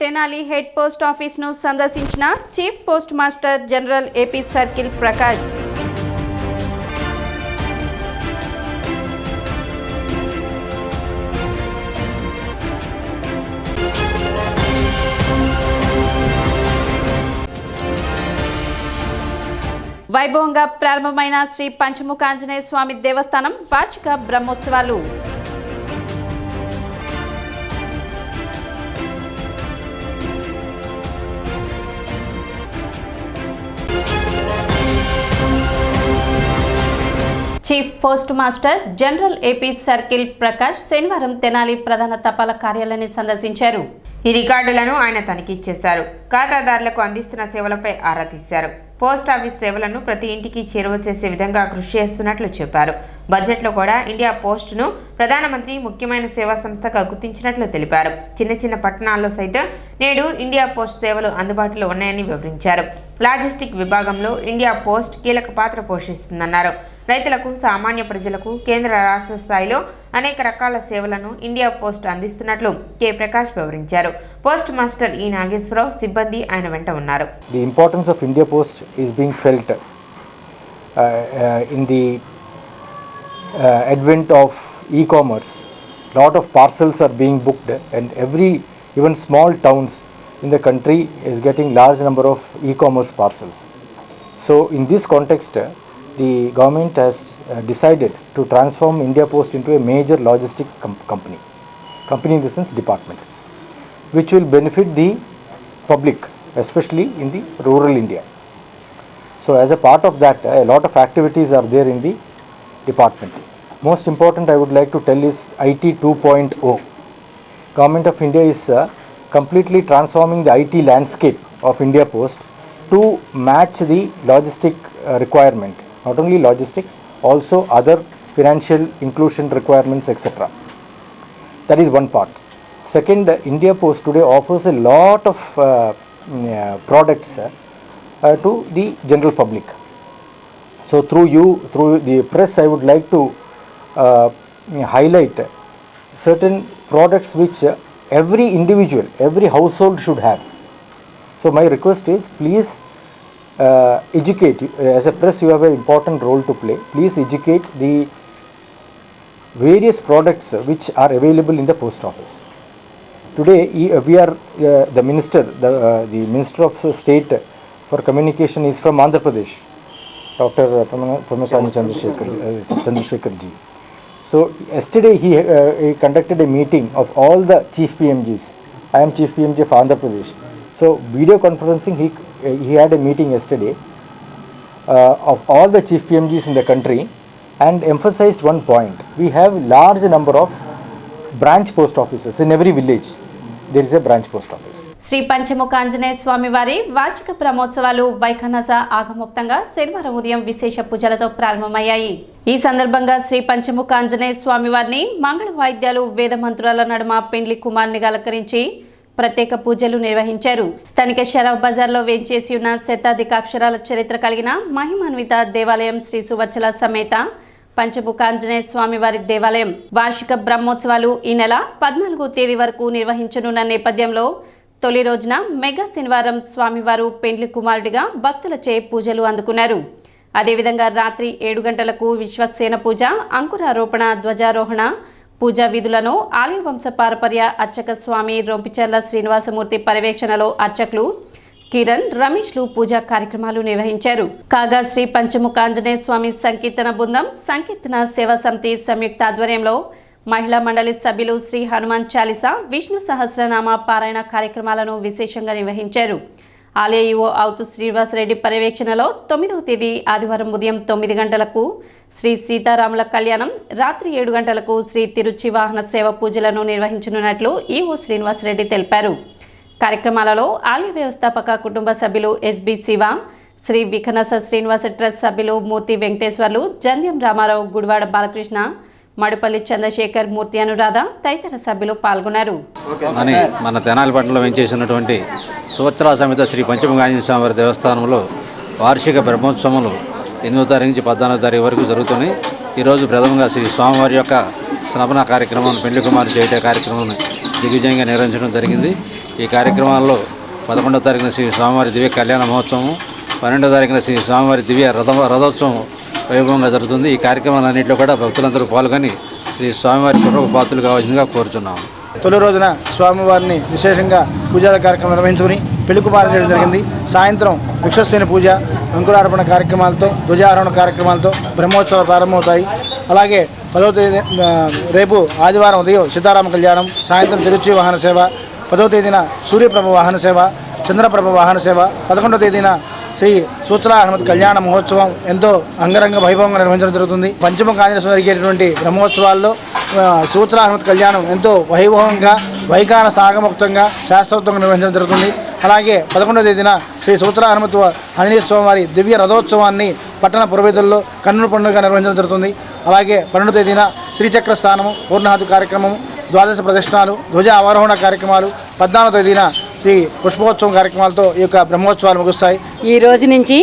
Tenali head post ఆఫీస్ను సందర్శించిన chief post master general AP circle Prakash. వైభవంగా ప్రారంభమైన శ్రీ పంచముఖ ఆంజనేయ స్వామి దేవస్థానం వార్షిక బ్రహ్మోత్సవాలు. Chief post master general AP circle Prakash శనివారం తెనాలి ప్రధాన తపాలా కార్యాలయాన్ని సందర్శించారు. ఈ రికార్డులను ఆయన తనిఖీ చేశారు. ఖాతాదారులకు అందిస్తున్న సేవలపై ఆరా తీశారు. పోస్ట్ ఆఫీస్ సేవలను ప్రతి ఇంటికి చేరువ చేసే విధంగా కృషి చేస్తున్నట్లు చెప్పారు. బడ్జెట్లో కూడా ఇండియా పోస్ట్ను ప్రధానమంత్రి ముఖ్యమైన సేవా సంస్థగా గుర్తించినట్లు తెలిపారు. చిన్న చిన్న పట్టణాల్లో సైతం నేడు ఇండియా పోస్ట్ సేవలు అందుబాటులో ఉన్నాయని వివరించారు. లాజిస్టిక్ విభాగంలో ఇండియా పోస్ట్ కీలక పాత్ర పోషిస్తుందన్నారు. రైతులకు, సామాన్య ప్రజలకు కేంద్ర రాష్ట్ర స్థాయిలో అనేక రకాల సేవలను ఇండియా పోస్ట్ అందిస్తున్నట్లు కె ప్రకాష్ వివరించారు. పోస్ట్ మాస్టర్ ఈ నాగేశ్వరరావు సిబ్బంది ఆయన వెంట ఉన్నారు. The importance of India Post is being felt in the advent of e-commerce. Lot of parcels are being booked, and even small towns in the country is getting large number of e-commerce parcels. So in this context, the government has decided to transform India Post into a major logistic company in the sense department, which will benefit the public, especially in the rural India. So as a part of that, a lot of activities are there in the department. Most important I would like to tell is IT 2.0. Government of India is completely transforming the IT landscape of India Post to match the logistic requirement. Not only logistics, also other financial inclusion requirements, etc. That is one part. Second, India Post today offers a lot of products to the general public. So through the press, I would like to highlight certain products which every individual, every household should have. So my request is, please educate. As a press, you have an important role to play. Please educate the various products which are available in the post office. Today we are the minister of state for communication is from Andhra Pradesh, Dr. Pamasani Chandrasekhar ji. So yesterday he conducted a meeting of all the chief PMGs. I am chief PMG of Andhra Pradesh. So video conferencing, he had a meeting yesterday of all the chief PMGs in the country and emphasized one point. We have large number of branch post offices in every village. There is a branch post office. Shri Panchamukha Anjaneya స్వామి వారి వార్షిక బ్రహ్మోత్సవాలు వైఖానస ఆగమోక్తంగా శనివారం ఉదయం విశేష పూజలతో ప్రారంభమయ్యాయి. ఈ సందర్భంగా శ్రీ పంచముఖ ఆంజనేయ స్వామి వారిని మంగళ వాయిద్యాలు, వేద మంత్రాల నడుమ పెండ్లి కుమార్నిగా అలంకరించి ప్రత్యేక పూజలు నిర్వహించారు. స్థానిక షరాఫ్ బజార్లో వేంచేసి ఉన్న శతాధిక అక్షరాల చరిత్ర కలిగిన మహిమాన్విత దేవాలయం శ్రీ సువచ్చల సమేత పంచముఖ ఆంజనేయ స్వామి వారి దేవాలయం వార్షిక బ్రహ్మోత్సవాలు ఈ నెల 14వ తేదీ వరకు నిర్వహించనున్న నేపథ్యంలో తొలి రోజున మెగా శనివారం స్వామివారు పెండ్లి కుమారుడిగా భక్తులచే పూజలు అందుకున్నారు. అదేవిధంగా రాత్రి 7 గంటలకు విశ్వక్సేన పూజ, అంకురారోపణ, ధ్వజారోహణ పూజా విధులను ఆలయ వంశ పారపర్య అర్చక స్వామి రొంపిచర్ల శ్రీనివాసమూర్తి పర్యవేక్షణలో అర్చకులు కిరణ్, రమేష్లు పూజా కార్యక్రమాలు నిర్వహించారు. కాగా శ్రీ పంచముఖ ఆంజనేయ స్వామి సంకీర్తన బృందం, సంకీర్తన సేవా సమితి సంయుక్త ఆధ్వర్యంలో మహిళా మండలి సభ్యులు శ్రీ హనుమాన్ చాలీసా, విష్ణు సహస్రనామ పారాయణ కార్యక్రమాలను విశేషంగా నిర్వహించారు. ఆలయ ఈవో అవుతు శ్రీనివాసరెడ్డి పర్యవేక్షణలో 9వ తేదీ ఆదివారం ఉదయం 9 గంటలకు శ్రీ సీతారాముల కళ్యాణం, రాత్రి 7 గంటలకు శ్రీ తిరుచి వాహన సేవ పూజలను నిర్వహించనున్నట్లు ఈవో శ్రీనివాసరెడ్డి తెలిపారు. కార్యక్రమాలలో ఆలయ వ్యవస్థాపక కుటుంబ సభ్యులు ఎస్బి శివ, శ్రీ వికనస శ్రీనివాస ట్రస్ట్ సభ్యులు మూర్తి వెంకటేశ్వర్లు, జంధ్యం రామారావు, గుడివాడ బాలకృష్ణ, మడుపల్లి చంద్రశేఖర్, మూర్తి అనురాధ తదితర సభ్యులు పాల్గొన్నారు. అని మన తెనాలి పట్టణంలో వెంచేసినటువంటి సువచ్చల సమేత శ్రీ పంచముఖ ఆంజనేయ స్వామి వారి దేవస్థానంలో వార్షిక బ్రహ్మోత్సవములు 8వ తారీఖు నుంచి 14వ తారీఖు వరకు జరుగుతున్నాయి. ఈరోజు ప్రథమంగా శ్రీ స్వామివారి యొక్క స్నపన కార్యక్రమం, పెళ్లి కుమారు చేయట కార్యక్రమం దిగ్విజయంగా నిర్వహించడం జరిగింది. ఈ కార్యక్రమాల్లో 11వ తారీఖున శ్రీ స్వామివారి దివ్య కళ్యాణ మహోత్సవం, 12వ తారీఖున శ్రీ స్వామివారి దివ్య రథోత్సవం వైభవంగా జరుగుతుంది. ఈ కార్యక్రమాలన్నింటిలో కూడా భక్తులందరూ పాల్గొని శ్రీ స్వామివారి కృపకు పాత్రలు కావాల్సిందిగా కోరుచున్నాము. తొలి రోజున స్వామివారిని విశేషంగా పూజా కార్యక్రమం నిర్వహించుకుని పెళ్లి కుమారం చేయడం జరిగింది. సాయంత్రం విక్షస్వేని పూజ, అంకురార్పణ కార్యక్రమాలతో, ధ్వజారోహణ కార్యక్రమాలతో బ్రహ్మోత్సవాలు ప్రారంభమవుతాయి. అలాగే 10వ తేదీ రేపు ఆదివారం ఉదయం సీతారామ కళ్యాణం, సాయంత్రం తిరుచి వాహన సేవ, 10వ తేదీన సూర్యప్రభ వాహన సేవ, చంద్రప్రభ వాహన సేవ, 11వ తేదీన శ్రీ సూత్ర హనుమత్ కళ్యాణ మహోత్సవం ఎంతో అంగరంగ వైభవంగా నిర్వహించడం జరుగుతుంది. పంచముఖ ఆంజనేయ స్వామి జరిగేటువంటి బ్రహ్మోత్సవాల్లో సూత్ర హనుమత్ కళ్యాణం ఎంతో వైభవంగా, వైఖాన సాగముక్తంగా, శాస్త్రోక్తంగా నిర్వహించడం జరుగుతుంది. అలాగే 11వ తేదీన శ్రీ సూత్ర హనుమత్ ఆంజనేయ స్వామి వారి దివ్య రథోత్సవాన్ని పట్టణ పురవేదుల్లో కన్నుల పండుగగా నిర్వహించడం జరుగుతుంది. అలాగే 12వ తేదీన శ్రీచక్ర స్థానము, పూర్ణాహుతి కార్యక్రమము, ద్వాదశ ప్రదర్శనాలు, ధ్వజ ఆరోహణ కార్యక్రమాలు, 14వ తేదీన శ్రీ పుష్పోత్సవం కార్యక్రమాలతో ఈ యొక్క బ్రహ్మోత్సవాలు ముగుస్తాయి. ఈ రోజు నుంచి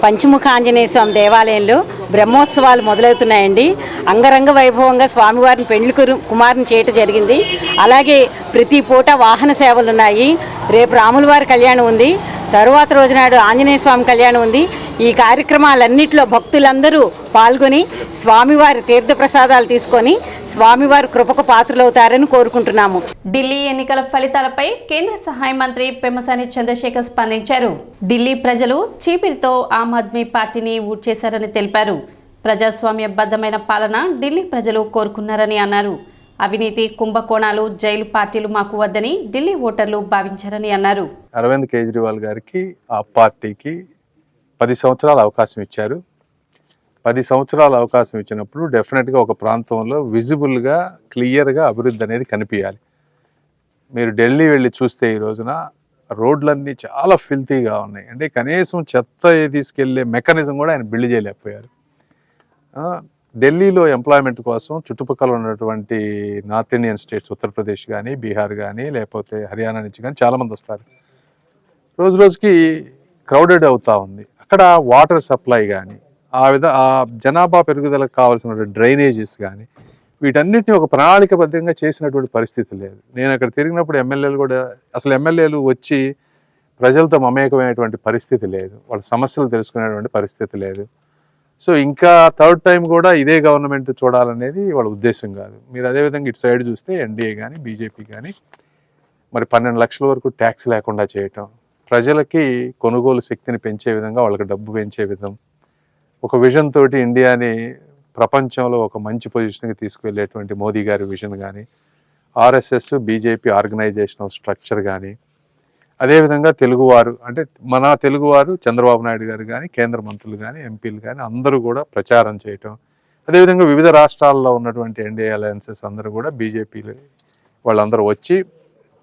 పంచముఖ ఆంజనేయ స్వామి దేవాలయంలో బ్రహ్మోత్సవాలు మొదలవుతున్నాయండి. అంగరంగ వైభవంగా స్వామివారిని పెళ్లి కుమారుని చేయటం జరిగింది. అలాగే ప్రతి పూట వాహన సేవలు ఉన్నాయి. రేపు రాములవారి కళ్యాణం ఉంది. తరువాత రోజునాడు ఆంజనేయ స్వామి కళ్యాణం ఉంది. ఈ కార్యక్రమాలన్నింటిలో భక్తులందరూ పాల్గొని స్వామివారి తీర్థప్రసాదాలు తీసుకొని స్వామివారి కృపకు పాత్రలవుతారని కోరుకుంటున్నాము. ఢిల్లీ ఎన్నికల ఫలితాలపై కేంద్ర సహాయ మంత్రి పెమ్మసాని చంద్రశేఖర్ స్పందించారు. ఢిల్లీ ప్రజలు చీపిరితో ఆమ్ ఆద్మీ పార్టీని ఓట్ చేశారని తెలిపారు. ప్రజాస్వామ్యబద్ధమైన పాలన ఢిల్లీ ప్రజలు కోరుకున్నారని అన్నారు. అవినీతి, కుంభకోణాలు, జైలు పార్టీలు మాకు వద్దని ఢిల్లీ ఓటర్లు భావించారని అన్నారు. అరవింద్ కేజ్రీవాల్ గారికి ఆ పార్టీకి 10 సంవత్సరాల అవకాశం ఇచ్చారు. 10 సంవత్సరాల అవకాశం ఇచ్చినప్పుడు డెఫినెట్గా ఒక ప్రాంతంలో విజిబుల్గా, క్లియర్గా అభివృద్ధి అనేది కనిపించాలి. మీరు ఢిల్లీ వెళ్ళి చూస్తే ఈ రోజున రోడ్లన్నీ చాలా ఫిల్తీగా ఉన్నాయి. అంటే కనీసం చెత్త తీసుకెళ్లే మెకానిజం కూడా ఆయన బిల్డ్ చేయలేకపోయారు. ఢిల్లీలో ఎంప్లాయ్మెంట్ కోసం చుట్టుపక్కల ఉన్నటువంటి నార్త్ ఇండియన్ స్టేట్స్, ఉత్తరప్రదేశ్ కానీ, బీహార్ కానీ, లేకపోతే హర్యానా నుంచి కానీ చాలామంది వస్తారు. రోజు రోజుకి క్రౌడెడ్ అవుతూ ఉంది. అక్కడ వాటర్ సప్లై కానీ, ఆ జనాభా పెరుగుదలకు కావాల్సిన డ్రైనేజెస్ కానీ, వీటన్నిటిని ఒక ప్రణాళికబద్ధంగా చేసినటువంటి పరిస్థితి లేదు. నేను అక్కడ తిరిగినప్పుడు ఎమ్మెల్యేలు కూడా, అసలు ఎమ్మెల్యేలు వచ్చి ప్రజలతో మమేకమైనటువంటి పరిస్థితి లేదు. వాళ్ళ సమస్యలు తెలుసుకునేటువంటి పరిస్థితి లేదు. సో ఇంకా థర్డ్ టైం కూడా ఇదే గవర్నమెంట్ చూడాలనేది వాళ్ళ ఉద్దేశం కాదు. మీరు అదేవిధంగా ఇటు సైడ్ చూస్తే ఎన్డీఏ కానీ, బీజేపీ కానీ మరి 12 లక్షల వరకు ట్యాక్స్ లేకుండా చేయటం, ప్రజలకి కొనుగోలు శక్తిని పెంచే విధంగా, వాళ్ళకి డబ్బు పెంచే విధం, ఒక విజన్ తోటి ఇండియాని ప్రపంచంలో ఒక మంచి పొజిషన్కి తీసుకువెళ్ళేటువంటి మోదీ గారి విజన్ కానీ, ఆర్ఎస్ఎస్, బీజేపీ ఆర్గనైజేషనల్ స్ట్రక్చర్ కానీ, అదేవిధంగా తెలుగువారు, అంటే మన తెలుగువారు చంద్రబాబు నాయుడు గారు కానీ, కేంద్ర మంత్రులు కానీ, ఎంపీలు కానీ అందరూ కూడా ప్రచారం చేయటం, అదేవిధంగా వివిధ రాష్ట్రాల్లో ఉన్నటువంటి ఎన్డీఏ అలయన్సెస్ అందరూ కూడా బీజేపీలు వాళ్ళందరూ వచ్చి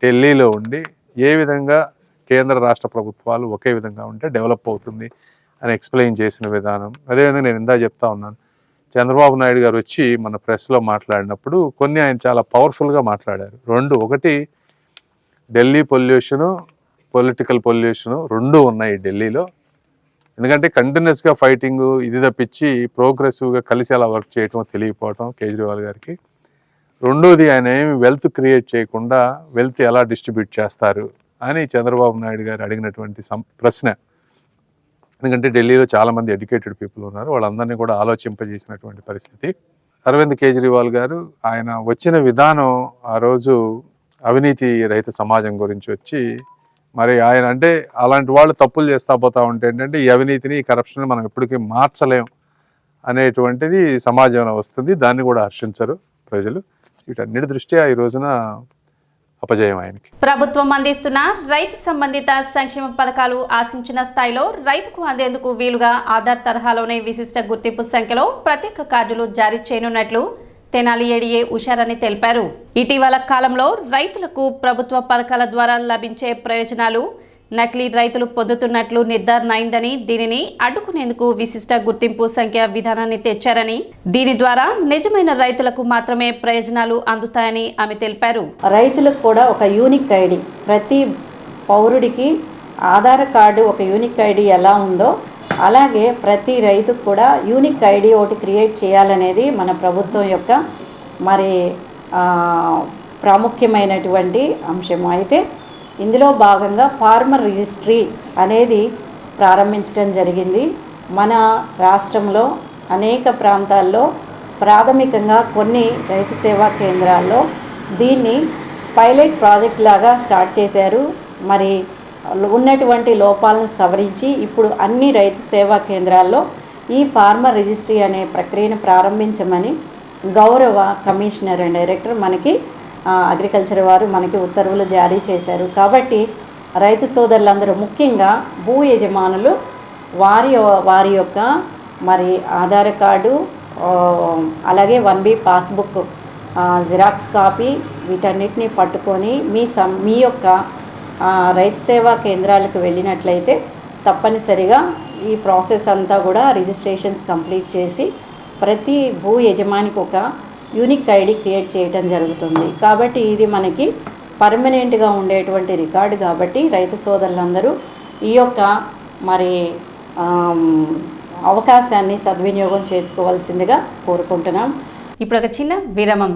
ఢిల్లీలో ఉండి ఏ విధంగా కేంద్ర రాష్ట్ర ప్రభుత్వాలు ఒకే విధంగా ఉంటే డెవలప్ అవుతుంది అని ఎక్స్ప్లెయిన్ చేసిన విధానం. అదేవిధంగా నేను ఇందా చెప్తా ఉన్నాను, చంద్రబాబు నాయుడు గారు వచ్చి మన ప్రెస్లో మాట్లాడినప్పుడు కొన్ని ఆయన చాలా పవర్ఫుల్గా మాట్లాడారు. ఒకటి ఢిల్లీ పొల్యూషను, పొలిటికల్ పొల్యూషను రెండూ ఉన్నాయి ఢిల్లీలో. ఎందుకంటే కంటిన్యూస్గా ఫైటింగ్ ఇది తప్పించి ప్రోగ్రెసివ్గా కలిసి అలా వర్క్ చేయటం తెలియకపోవటం కేజ్రీవాల్ గారికి. రెండోది ఆయన ఏమి వెల్త్ క్రియేట్ చేయకుండా వెల్త్ ఎలా డిస్ట్రిబ్యూట్ చేస్తారు అని చంద్రబాబు నాయుడు గారు అడిగినటువంటి ప్రశ్న. ఎందుకంటే ఢిల్లీలో చాలామంది ఎడ్యుకేటెడ్ పీపుల్ ఉన్నారు, వాళ్ళందరినీ కూడా ఆలోచింపజేసినటువంటి పరిస్థితి. అరవింద్ కేజ్రీవాల్ గారు ఆయన వచ్చిన విధానం ఆ రోజు అవినీతి రహిత సమాజం గురించి వచ్చి, మరి ఆయన అంటే అలాంటి వాళ్ళు తప్పులు చేస్తా పోతా ఉంటే ఏంటంటే ఈ అవినీతిని, ఈ కరప్షన్ మనం ఎప్పటికీ మార్చలేం అనేటువంటిది సమాజంలో వస్తుంది. దాన్ని కూడా హర్షించరు ప్రజలు. వీటన్నిటి దృష్ట్యా ఈ రోజున అపజయం ఆయనకి. ప్రభుత్వం అందిస్తున్న రైతు సంబంధిత సంక్షేమ పథకాలు ఆశించిన స్థాయిలో రైతుకు అందేందుకు వీలుగా ఆధార్ తరహాలోనే విశిష్ట గుర్తింపు సంఖ్యలో ప్రత్యేక కార్డులు జారీ చేయనున్నట్లు తెనాలి ఏడీఏ ఉషారని తెలిపారు. ఇటీవల కాలంలో రైతులకు ప్రభుత్వ పథకాల ద్వారా లభించే ప్రయోజనాలు నకిలీ రైతులు పొందుతున్నట్లు నిర్ధారణ అయిందని, దీనిని అడ్డుకునేందుకు విశిష్ట గుర్తింపు సంఖ్య విధానాన్ని తెచ్చారని, దీని ద్వారా నిజమైన రైతులకు మాత్రమే ప్రయోజనాలు అందుతాయని ఆమె తెలిపారు. రైతులకు కూడా ఒక యూనిక్ ఐడి, ప్రతి పౌరుడికి ఆధార్ కార్డు ఒక యూనిక్ ఐడి ఎలా ఉందో అలాగే ప్రతి రైతుకు కూడా యూనిక్ ఐడి ఒకటి క్రియేట్ చేయాలనేది మన ప్రభుత్వం యొక్క మరి ప్రాముఖ్యమైనటువంటి అంశం. అయితే ఇందులో భాగంగా ఫార్మర్ రిజిస్ట్రీ అనేది ప్రారంభించడం జరిగింది. మన రాష్ట్రంలో అనేక ప్రాంతాల్లో ప్రాథమికంగా కొన్ని రైతు సేవా కేంద్రాల్లో దీన్ని పైలట్ ప్రాజెక్ట్ లాగా స్టార్ట్ చేశారు. మరి ఉన్నటువంటి లోపాలను సవరించి ఇప్పుడు అన్ని రైతు సేవా కేంద్రాల్లో ఈ ఫార్మర్ రిజిస్ట్రీ అనే ప్రక్రియను ప్రారంభించమని గౌరవ కమిషనర్ అండ్ డైరెక్టర్ మనకి అగ్రికల్చర్ వారు మనకి ఉత్తర్వులు జారీ చేశారు. కాబట్టి రైతు సోదరులందరూ ముఖ్యంగా భూ యజమానులు వారి యొక్క మరి ఆధార్ కార్డు, అలాగే 1B పాస్బుక్ జిరాక్స్ కాపీ వీటన్నిటిని పట్టుకొని మీ యొక్క రైతు సేవా కేంద్రాలకు వెళ్ళినట్లయితే తప్పనిసరిగా ఈ ప్రాసెస్ అంతా కూడా రిజిస్ట్రేషన్స్ కంప్లీట్ చేసి ప్రతి భూ యజమానికి ఒక యూనిక్ ఐడి క్రియేట్ చేయటం జరుగుతుంది. కాబట్టి ఇది మనకి పర్మనెంట్గా ఉండేటువంటి రికార్డు. కాబట్టి రైతు సోదరులందరూ ఈ యొక్క మరి అవకాశాన్ని సద్వినియోగం చేసుకోవాల్సిందిగా కోరుకుంటున్నాం. ఇప్పుడు ఒక చిన్న విరామం.